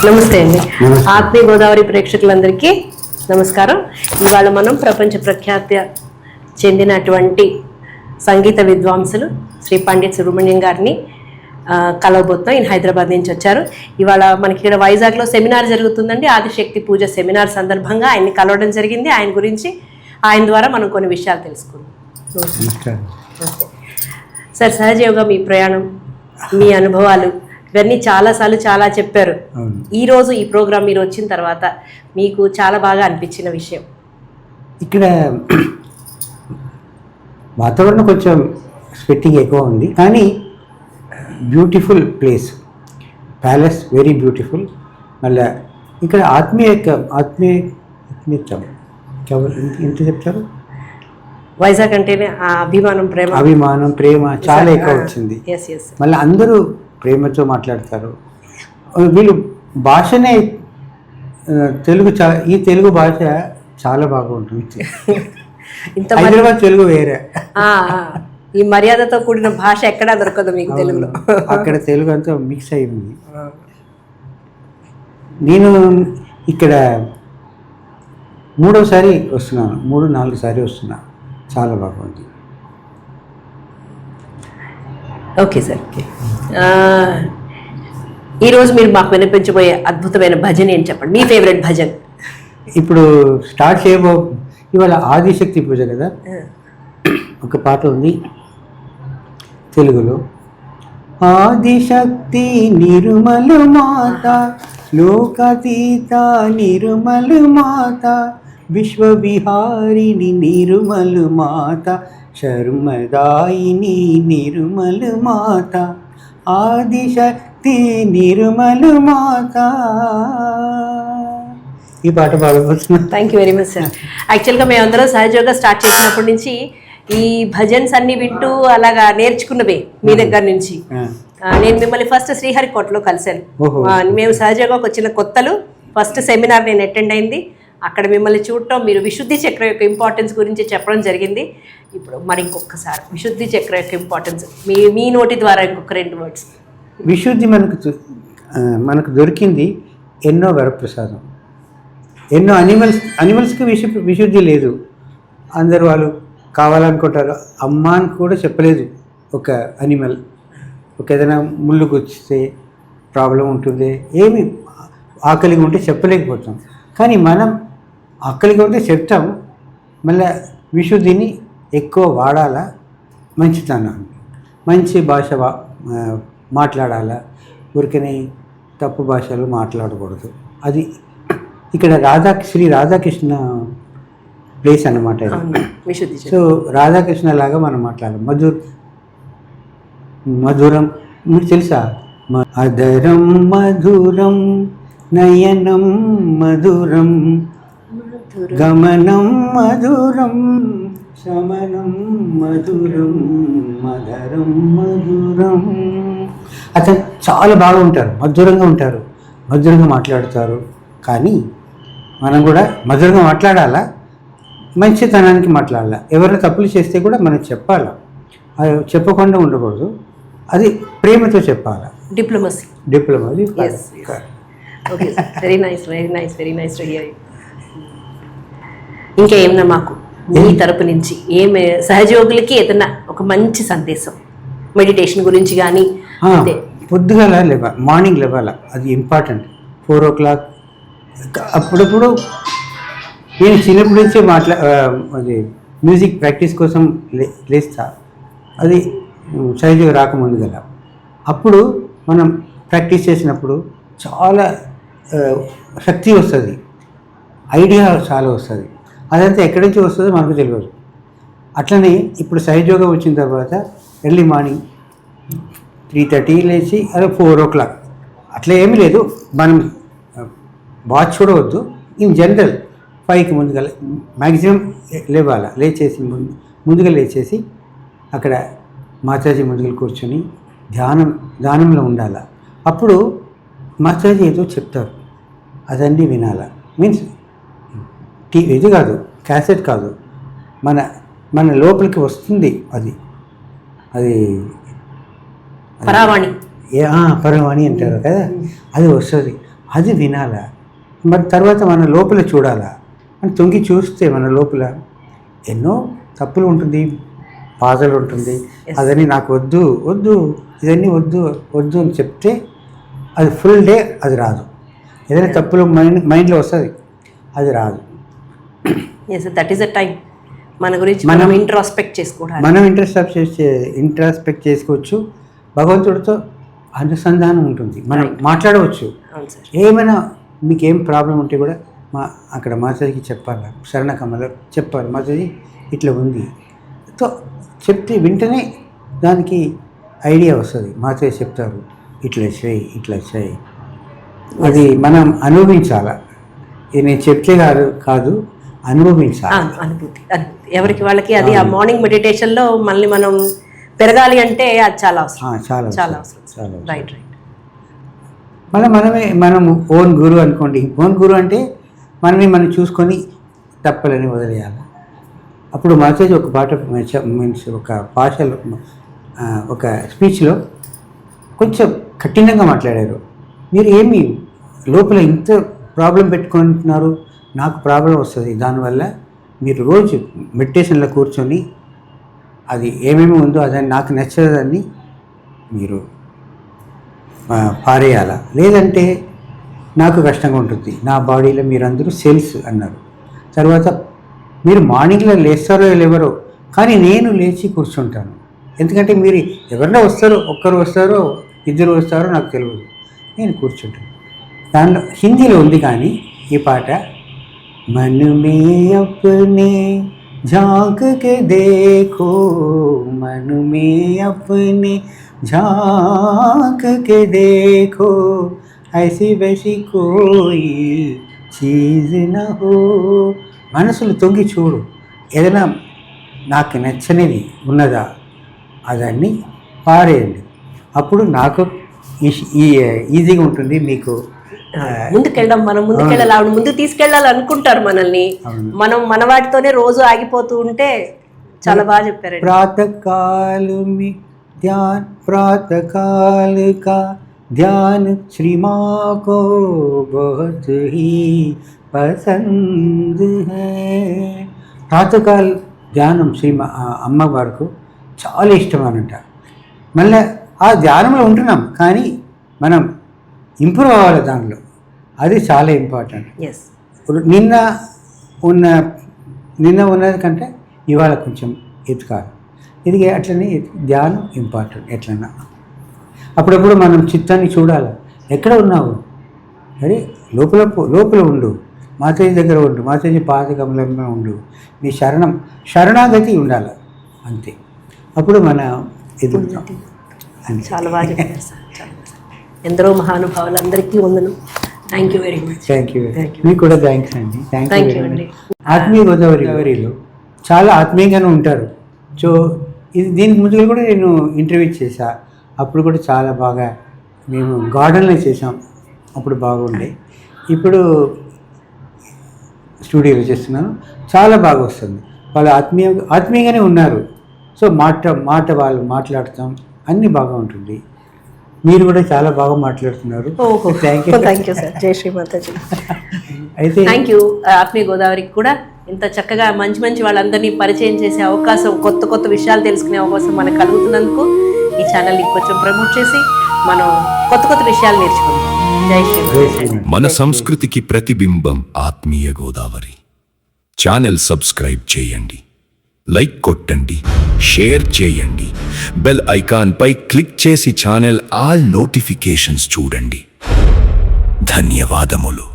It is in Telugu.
నమస్తే అండి. ఆత్మీయ గోదావరి ప్రేక్షకులందరికీ నమస్కారం. ఇవాళ మనం ప్రపంచ ప్రఖ్యాతి చెందినటువంటి సంగీత విద్వాంసులు శ్రీ పండిత్ సుబ్రహ్మణ్యం గారిని కలవబోతున్నాం. ఈయన హైదరాబాద్ నుంచి వచ్చారు. ఇవాళ మనకి ఇక్కడ వైజాగ్లో సెమినార్ జరుగుతుందండి. ఆదిశక్తి పూజ సెమినార్ సందర్భంగా ఆయన్ని కలవడం జరిగింది. ఆయన గురించి ఆయన ద్వారా మనం కొన్ని విషయాలు తెలుసుకుందాం. సార్, సహజయోగా మీ ప్రయాణం, మీ అనుభవాలు ఇవన్నీ చాలాసార్లు చాలా చెప్పారు. ఈరోజు ఈ ప్రోగ్రామ్ మీరు వచ్చిన తర్వాత మీకు చాలా బాగా అనిపించిన విషయం? ఇక్కడ వాతావరణం కొంచెం స్వెట్టింగ్ ఎక్కువ ఉంది, కానీ beautiful place, palace very beautiful. మళ్ళీ ఇక్కడ ఆత్మీయత ఎంత చెప్తారు? వైజాగ్ అంటేనే అభిమానం ప్రేమ చాలా ఎక్కువ వచ్చింది. మళ్ళీ అందరూ ప్రేమతో మాట్లాడతారు. వీళ్ళు భాషనే తెలుగు, ఈ తెలుగు భాష చాలా బాగుంటుంది. హైదరాబాద్ తెలుగు వేరే, ఈ మర్యాదతో కూడిన భాష ఎక్కడా దొరకదు మీకు తెలుగులో. అక్కడ తెలుగు అంతా మిక్స్ అయింది. నేను ఇక్కడ 3వ సారి వస్తున్నాను, 3-4 సారి వస్తున్నా. చాలా బాగుంది. Okay sir. ఈరోజు మీరు మాకు వినిపించబోయే అద్భుతమైన భజన ఏంటి చెప్పండి, మీ ఫేవరెట్ భజన్. ఇప్పుడు స్టార్ట్ ఇవాళ ఆదిశక్తి పూజ కదా. ఒక పాట ఉంది తెలుగులో. ఆదిశక్తి నిర్మల మాత, లోకాతీత నిర్మల మాత, విశ్వవిహారిణి నిర్మల మాత, శర్మదాయిని నిర్మల మాత, ఆదిశక్తి నిర్మల మాత. ఈ పాట పాడబోతున్నా. Thank you very much sir. యాక్చువల్గా మేమందరం సహజంగా స్టార్ట్ చేసినప్పటి నుంచి ఈ భజన్స్ అన్ని వింటూ అలాగా నేర్చుకున్నవే మీ దగ్గర నుంచి. నేను మిమ్మల్ని ఫస్ట్ శ్రీహరికోటలో కలిశాను. మేము సహజంగా వచ్చిన కొత్తలు ఫస్ట్ సెమినార్ నేను అటెండ్ అయింది. అక్కడ మిమ్మల్ని చూడటం, మీరు విశుద్ధి చక్ర యొక్క ఇంపార్టెన్స్ గురించి చెప్పడం జరిగింది. ఇప్పుడు మరి ఇంకొకసారి విశుద్ధి చక్ర యొక్క ఇంపార్టెన్స్ మీ నోటి ద్వారా ఇంకొక 2 words. విశుద్ధి మనకు దొరికింది ఎన్నో వరప్రసాదం. ఎన్నో అనిమల్స్కి విశుద్ధి లేదు. అందరు వాళ్ళు కావాలనుకుంటారు. అమ్మ అని కూడా చెప్పలేదు ఒక అనిమల్. ఒక ఏదైనా ముళ్ళు గుచ్చితే ప్రాబ్లం ఉంటుంది, ఏమి ఆకలిగా ఉంటే చెప్పలేకపోతాం. కానీ మనం ఆకలిగా ఉంటే చెప్తాం. మళ్ళీ విశుద్ధిని ఎక్కువ వాడాలా, మంచితనాన్ని, మంచి భాష మాట్లాడాలా, ఊరికనే తప్పు భాషలు మాట్లాడకూడదు. అది ఇక్కడ శ్రీ రాధాకృష్ణ ప్లేస్ అన్నమాట. సో రాధాకృష్ణ లాగా మనం మాట్లాడాలి. మధురం మీకు తెలుసా? అదరం మధురం, నయనం మధురం, గమనం మధురం, శమనం మధురం, మధురం మధురం. అతను చాలా బాగా ఉంటారు, మధురంగా ఉంటారు, మధురంగా మాట్లాడతారు. కానీ మనం కూడా మధురంగా మాట్లాడాలా, మంచితనానికి మాట్లాడాలా. ఎవరైనా తప్పులు చేస్తే కూడా మనం చెప్పాలా, చెప్పకుండా ఉండకూడదు. అది ప్రేమతో చెప్పాలా. Diplomacy. Okay, very nice to hear. ఇంకేమన్నా మాకు మీ తరపు నుంచి ఏమి సహజయోగులకి ఏదన్నా ఒక మంచి సందేశం మెడిటేషన్ గురించి కానీ? పొద్దుగాల మార్నింగ్ లేవాల, అది ఇంపార్టెంట్. 4 o'clock. అప్పుడప్పుడు నేను చిన్నప్పటి నుంచే అది మ్యూజిక్ ప్రాక్టీస్ కోసం లేస్తా. అది సహజంగా రాకముందు గల. అప్పుడు మనం ప్రాక్టీస్ చేసినప్పుడు చాలా శక్తి వస్తుంది, ఐడియా చాలా వస్తుంది. అదంతా ఎక్కడి నుంచి వస్తుందో మనకు తెలియదు. అట్లనే ఇప్పుడు సహజయోగా వచ్చిన తర్వాత ఎర్లీ మార్నింగ్ 3:30 లేచి, అదే 4 o'clock అట్లా ఏమీ లేదు. మనం వాచ్ చూడవద్దు. ఇన్ జనరల్ 5కి ముందుగా మ్యాక్సిమం లేవాలా. ముందుగా లేచేసి అక్కడ మాతాజీ ముందుగా కూర్చొని ధ్యానంలో ఉండాలి. అప్పుడు మాతాజీ ఏదో చెప్తారు, అదన్నీ వినాలా. మీన్స్ ఇది కాదు, క్యాసెట్ కాదు, మన లోపలికి వస్తుంది. అది పరవాణి అంటారు కదా, అది వస్తుంది. అది వినాలా. మరి తర్వాత మన లోపల చూడాలా, అని తొంగి చూస్తే మన లోపల ఎన్నో తప్పులు ఉంటుంది, బాధలు ఉంటుంది. అదని నాకు వద్దు వద్దు, ఇదన్నీ వద్దు వద్దు అని చెప్తే అది ఫుల్ డే అది రాదు. ఏదైనా తప్పులు మైండ్లో వస్తుంది, అది రాదు. దట్ ఈస్ ద టైం మన గురించి మనం ఇంట్రాస్పెక్ట్ చేసుకోవడానికి. మనం ఇంట్రాస్పెక్ట్ చేసుకోవచ్చు, భగవంతుడితో అనుసంధానం ఉంటుంది, మనం మాట్లాడవచ్చు. ఏమైనా మీకు ఏం ప్రాబ్లం ఉంటే కూడా అక్కడ మాతాజీకి చెప్పాలి, శరణకమలో చెప్పాలి, మాతాజీ ఇట్లా ఉంది తో చెప్తే వెంటనే దానికి ఐడియా వస్తుంది. మాతాజీ చెప్తారు ఇట్లా చేయి ఇట్లా చేయి. అది మనం అనుభవించాలి. ఇది నేను చెప్తే కాదు, అనుభవించాలి. అనుభూతి ఎవరికి వాళ్ళకి అది ఆ మార్నింగ్ మెడిటేషన్లో మళ్ళీ మనం పెరగాలి అంటే అది చాలా అవసరం, చాలా అవసరం. రైట్. మనం ఓన్ గురు అనుకోండి. ఓన్ గురు అంటే మనం చూసుకొని తప్పలని వదిలేయాలి. అప్పుడు మాతాజీ ఒక పాట మీన్స్ ఒక భాషలో ఒక స్పీచ్లో కొంచెం కఠినంగా మాట్లాడారు. మీరు ఏమి లోపల ఇంత ప్రాబ్లం పెట్టుకుంటున్నారు, నాకు ప్రాబ్లం వస్తుంది, దానివల్ల మీరు రోజు మెడిటేషన్లో కూర్చొని అది ఏమేమి ఉందో అదని నాకు నచ్చదని మీరు పారేయాల, లేదంటే నాకు కష్టంగా ఉంటుంది. నా బాడీలో మీరందరూ సెల్స్ అన్నారు. తర్వాత మీరు మార్నింగ్లో లేస్తారో లేవరో, కానీ నేను లేచి కూర్చుంటాను. ఎందుకంటే మీరు ఎవరైనా వస్తారో, ఒక్కరు వస్తారో ఇద్దరు వస్తారో నాకు తెలియదు, నేను కూర్చుంటాను. దానిలో హిందీలో ఉంది కానీ ఈ పాట मन में अपने झांक के देखो, मन में अपने झांक के देखो, ऐसी वैसी कोई चीज़ न हो. మనసులు తొంగి చూడు, ఏదైనా నాకు నచ్చనిది ఉన్నదా అదాన్ని పారేయండి. అప్పుడు నాకు ఈజీగా ఉంటుంది. మీకు ముందుకెళ్ళడం, మనం ముందుకెళ్ళాలి, ఆవిడ ముందుకు తీసుకెళ్ళాలి అనుకుంటారు మనల్ని. మనం మన వాటితోనే రోజు ఆగిపోతూ ఉంటే చాలా బాగా చెప్పారు. ప్రాతకాల కా ధ్యాన్ శ్రీ మాँ को बहुत ही पसंद है. ప్రాతకాల ధ్యానం శ్రీ అమ్మవారికి చాలా ఇష్టం అనంట. మళ్ళీ ఆ ధ్యానంలో ఉంటున్నాం కానీ మనం ఇంప్రూవ్ అవ్వాలి దానిలో, అది చాలా ఇంపార్టెంట్. నిన్న ఉన్నది కంటే ఇవాళ కొంచెం ఎత్తుకాలి. ఇది అట్లనే ధ్యానం ఇంపార్టెంట్. ఎట్లన్నా అప్పుడప్పుడు మనం చిత్తాన్ని చూడాలి, ఎక్కడ ఉన్నావు, అరే లోపల ఉండు, మాతాజీ దగ్గర ఉండు, మాతాజీ పాదకమలంలో ఉండు, నీ శరణాగతి ఉండాలి, అంతే. అప్పుడు మన ఎదుగుతాం. చాలా బాగా చెప్పారు సార్. ఎందరో మహానుభావులందరికీ వందనం. Thank you very much. Thank you. మీకు కూడా థ్యాంక్స్ అండి. థ్యాంక్ యూ అండి. ఆత్మీయ గోదావరిలో చాలా ఆత్మీయంగానే ఉంటారు. సో దీనికి ముందుగా కూడా నేను ఇంటర్వ్యూ చేశా, అప్పుడు కూడా చాలా బాగా మేము గార్డెన్లో చేసాం, అప్పుడు బాగుండే. ఇప్పుడు స్టూడియోలో చేస్తున్నాను, చాలా బాగా వస్తుంది. వాళ్ళు ఆత్మీయంగానే ఉన్నారు. సో మాట వాళ్ళు మాట్లాడతాం, అన్నీ బాగా ఉంటుంది. మీరు కూడా చాలా బాగా మాట్లాడుతున్నారు. Thank you sir. జై శ్రీ మాతాజీ. అయితే థ్యాంక్ యూ. ఆత్మీయ గోదావరికి కూడా ఇంత చక్కగా మంచి వాళ్ళందరినీ పరిచయం చేసే అవకాశం, కొత్త విషయాలు తెలుసుకునే అవకాశం మనకు కలుగుతున్నందుకు ఈ ఛానల్ని కొంచెం ప్రమోట్ చేసి మనం కొత్త విషయాలు నేర్చుకుందాం. జై శ్రీ. మన సంస్కృతికి ప్రతిబింబం ఆత్మీయ గోదావరి. ఛానల్ సబ్స్క్రైబ్ చేయండి, లైక్ కొట్టండి, షేర్ చేయండి, బెల్ ఐకాన్ పై క్లిక్ చేసి ఛానల్ ఆల్ నోటిఫికేషన్స్ చూడండి. ధన్యవాదములు.